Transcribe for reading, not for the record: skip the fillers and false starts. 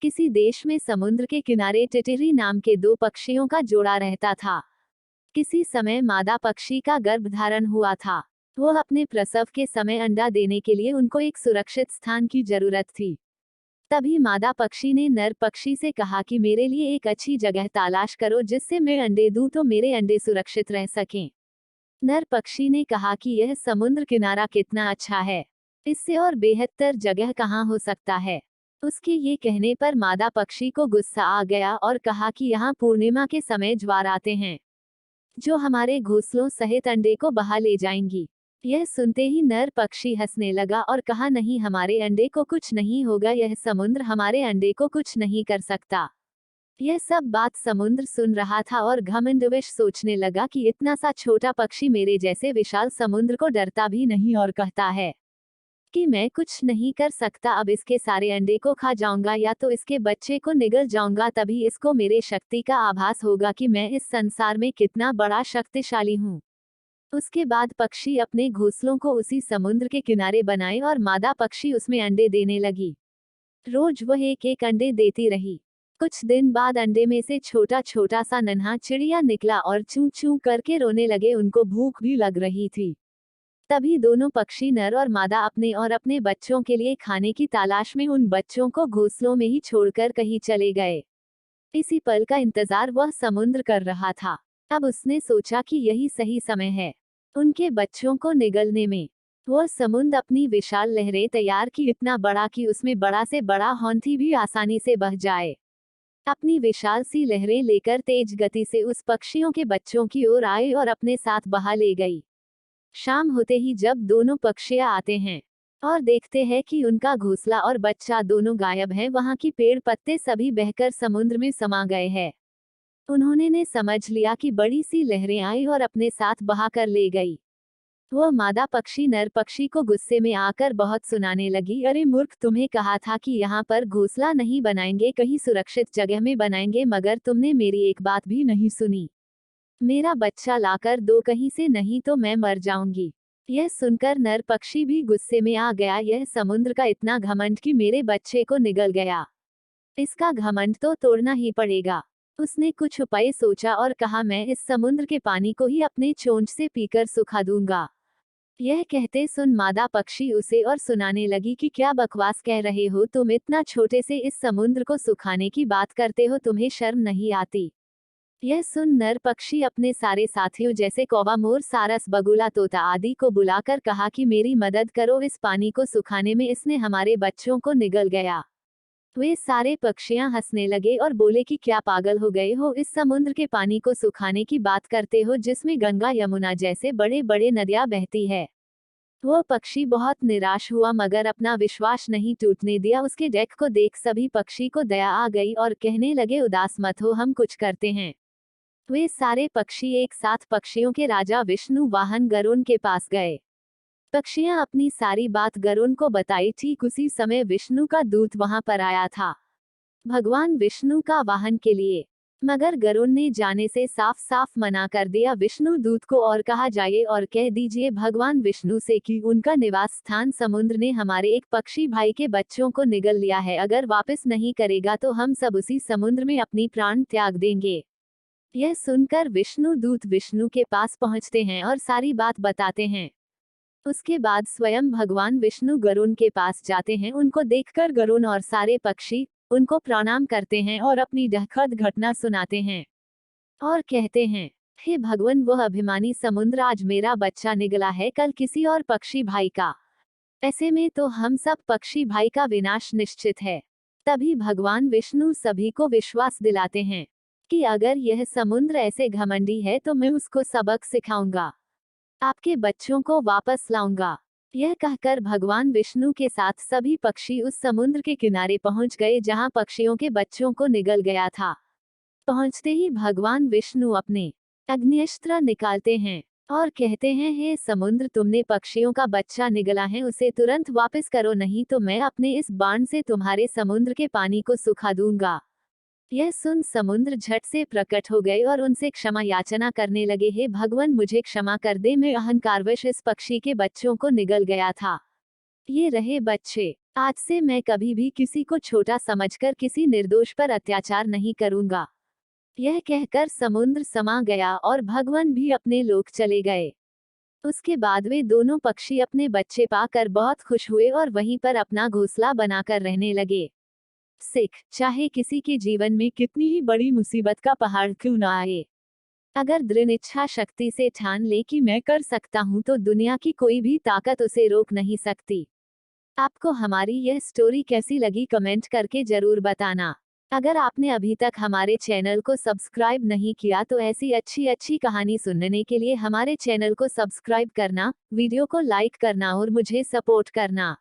किसी देश में समुद्र के किनारे टिटिरी नाम के दो पक्षियों का जोड़ा रहता था। किसी समय मादा पक्षी का गर्भधारण हुआ था। वह अपने प्रसव के समय अंडा देने के लिए उनको एक सुरक्षित स्थान की जरूरत थी। तभी मादा पक्षी ने नर पक्षी से कहा कि मेरे लिए एक अच्छी जगह तलाश करो जिससे मैं अंडे दूं तो मेरे अंडे सुरक्षित रह सकें। नर पक्षी ने कहा कि यह समुद्र किनारा कितना अच्छा है, इससे और बेहतर जगह कहाँ हो सकता है। उसके ये कहने पर मादा पक्षी को गुस्सा आ गया और कहा कि यहाँ पूर्णिमा के समय ज्वार आते हैं जो हमारे घोंसलों सहित अंडे को बहा ले जाएंगी। यह सुनते ही नर पक्षी हंसने लगा और कहा, नहीं, हमारे अंडे को कुछ नहीं होगा, यह समुद्र हमारे अंडे को कुछ नहीं कर सकता। यह सब बात समुद्र सुन रहा था और घमंडवश सोचने लगा कि इतना सा छोटा पक्षी मेरे जैसे विशाल समुद्र को डरता भी नहीं और कहता है कि मैं कुछ नहीं कर सकता, अब इसके सारे अंडे को खा जाऊंगा या तो इसके बच्चे को निगल जाऊंगा, तभी इसको मेरे शक्ति का आभास होगा कि मैं इस संसार में कितना बड़ा शक्तिशाली हूँ। उसके बाद पक्षी अपने घोंसलों को उसी समुद्र के किनारे बनाए और मादा पक्षी उसमें अंडे देने लगी। रोज वह एक एक अंडे देती रही। कुछ दिन बाद अंडे में से छोटा छोटा सा नन्हा चिड़िया निकला और चूं चूं करके रोने लगे। उनको भूख भी लग रही थी। तभी दोनों पक्षी नर और मादा अपने और अपने बच्चों के लिए खाने की तलाश में उन बच्चों को घोंसलों में ही छोड़कर कहीं चले गए। इसी पल का इंतजार वह समुद्र कर रहा था। अब उसने सोचा कि यही सही समय है उनके बच्चों को निगलने में। वह समुद्र अपनी विशाल लहरें तैयार की, इतना बड़ा कि उसमें बड़ा से बड़ा हाथी भी आसानी से बह जाए। अपनी विशाल सी लहरें लेकर तेज गति से उस पक्षियों के बच्चों की ओर आए और अपने साथ बहा ले गई। शाम होते ही जब दोनों पक्षियां आते हैं और देखते हैं कि उनका घोंसला और बच्चा दोनों गायब हैं, वहां की पेड़ पत्ते सभी बहकर समुद्र में समा गए हैं। उन्होंने ने समझ लिया कि बड़ी सी लहरें आई और अपने साथ बहा कर ले गई। वह मादा पक्षी नर पक्षी को गुस्से में आकर बहुत सुनाने लगी, अरे मूर्ख, तुम्हें कहा था कि यहाँ पर घोंसला नहीं बनाएंगे, कहीं सुरक्षित जगह में बनाएंगे, मगर तुमने मेरी एक बात भी नहीं सुनी। मेरा बच्चा लाकर दो कहीं से, नहीं तो मैं मर जाऊंगी। यह सुनकर नर पक्षी भी गुस्से में आ गया। यह समुद्र का इतना घमंड कि मेरे बच्चे को निगल गया, इसका घमंड तो तोड़ना ही पड़ेगा। उसने कुछ उपाय सोचा और कहा, मैं इस समुद्र के पानी को ही अपने चोंच से पीकर सुखा दूंगा। यह कहते सुन मादा पक्षी उसे और सुनाने लगी कि क्या बकवास कह रहे हो तुम, इतना छोटे से इस समुद्र को सुखाने की बात करते हो, तुम्हें शर्म नहीं आती। यह सुन नर पक्षी अपने सारे साथियों जैसे कौवा, मोर, सारस, बगुला, तोता आदि को बुलाकर कहा कि मेरी मदद करो, इस पानी को सुखाने में इसने हमारे बच्चों को निगल गया। वे सारे पक्षियां हंसने लगे और बोले कि क्या पागल हो गए हो, इस समुद्र के पानी को सुखाने की बात करते हो जिसमें गंगा यमुना जैसे बड़े बड़े नदियां बहती है। वह पक्षी बहुत निराश हुआ मगर अपना विश्वास नहीं टूटने दिया। उसके डेक को देख सभी पक्षी को दया आ गई और कहने लगे, उदास मत हो, हम कुछ करते हैं। वे सारे पक्षी एक साथ पक्षियों के राजा विष्णु वाहन गरुड़ के पास गए। पक्षियां अपनी सारी बात गरुड़ को बताई। ठीक उसी समय विष्णु का दूत वहां पर आया था, भगवान विष्णु का वाहन के लिए, मगर गरुड़ ने जाने से साफ साफ मना कर दिया विष्णु दूत को और कहा, जाइए और कह दीजिए भगवान विष्णु से कि उनका निवास स्थान समुद्र ने हमारे एक पक्षी भाई के बच्चों को निगल लिया है, अगर वापस नहीं करेगा तो हम सब उसी समुद्र में अपनी प्राण त्याग देंगे। यह सुनकर विष्णु दूत विष्णु के पास पहुंचते हैं और सारी बात बताते हैं। उसके बाद स्वयं भगवान विष्णु गरुड़ के पास जाते हैं। उनको देखकर गरुड़ और सारे पक्षी उनको प्रणाम करते हैं और अपनी दुखद घटना सुनाते हैं और कहते हैं, हे भगवान, वह अभिमानी समुद्र आज मेरा बच्चा निगला है, कल किसी और पक्षी भाई का। ऐसे में तो हम सब पक्षी भाई का विनाश निश्चित है। तभी भगवान विष्णु सभी को विश्वास दिलाते हैं कि अगर यह समुद्र ऐसे घमंडी है तो मैं उसको सबक सिखाऊंगा, आपके बच्चों को वापस लाऊंगा। यह कहकर भगवान विष्णु के साथ सभी पक्षी उस समुद्र के किनारे पहुंच गए जहां पक्षियों के बच्चों को निगल गया था। पहुंचते ही भगवान विष्णु अपने अग्न्यस्त्र निकालते हैं और कहते हैं, हे समुद्र, तुमने पक्षियों का बच्चा निगला है, उसे तुरंत वापस करो, नहीं तो मैं अपने इस बाण से तुम्हारे समुद्र के पानी को सुखा दूंगा। यह सुन समुद्र झट से प्रकट हो गए और उनसे क्षमा याचना करने लगे, हे भगवान, मुझे क्षमा कर दे, मैं अहंकारवश इस पक्षी के बच्चों को निगल गया था। ये रहे बच्चे। आज से मैं कभी भी किसी को छोटा समझकर किसी निर्दोष पर अत्याचार नहीं करूंगा। यह कहकर समुद्र समा गया और भगवान भी अपने लोक चले गए। उसके बाद वे दोनों पक्षी अपने बच्चे पाकर बहुत खुश हुए और वहीं पर अपना घोंसला बनाकर रहने लगे। सिख, चाहे किसी के जीवन में कितनी ही बड़ी मुसीबत का पहाड़ क्यों न आए, अगर दृढ़ इच्छा शक्ति से ठान ले कि मैं कर सकता हूं तो दुनिया की कोई भी ताकत उसे रोक नहीं सकती। आपको हमारी यह स्टोरी कैसी लगी कमेंट करके जरूर बताना। अगर आपने अभी तक हमारे चैनल को सब्सक्राइब नहीं किया तो ऐसी अच्छी अच्छी कहानी सुनने के लिए हमारे चैनल को सब्सक्राइब करना, वीडियो को लाइक करना और मुझे सपोर्ट करना।